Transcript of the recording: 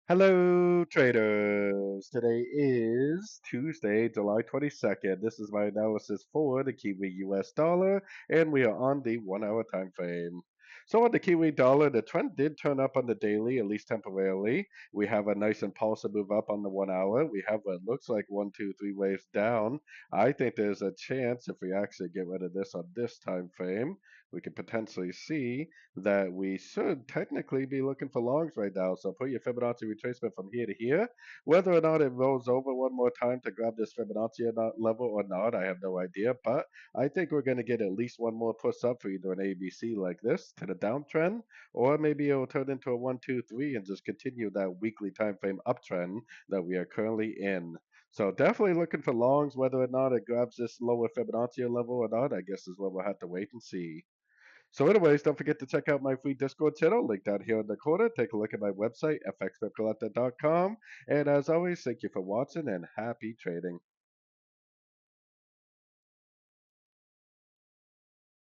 Hello, traders. Today is Tuesday, July 22nd. This is my analysis for the Kiwi US dollar, and we are on the 1 hour time frame. So, on the Kiwi dollar, the trend did turn up on the daily, at least temporarily. We have a nice impulsive move up on the 1 hour. We have what looks like one, two, three waves down. I think there's a chance if we actually get rid of this on this time frame, we could potentially see that we should technically be looking for longs right now. So put your Fibonacci retracement from here to here. Whether or not it rolls over one more time to grab this Fibonacci level or not, I have no idea. But I think we're going to get at least one more push up for either an ABC like this to the downtrend, or maybe it will turn into a 1, 2, 3 and just continue that weekly time frame uptrend that we are currently in. So definitely looking for longs, whether or not it grabs this lower Fibonacci level or not, I guess is what we'll have to wait and see. So, anyways, don't forget to check out my free Discord channel, linked down here in the corner. Take a look at my website, fxpipcollector.com. And as always, thank you for watching and happy trading.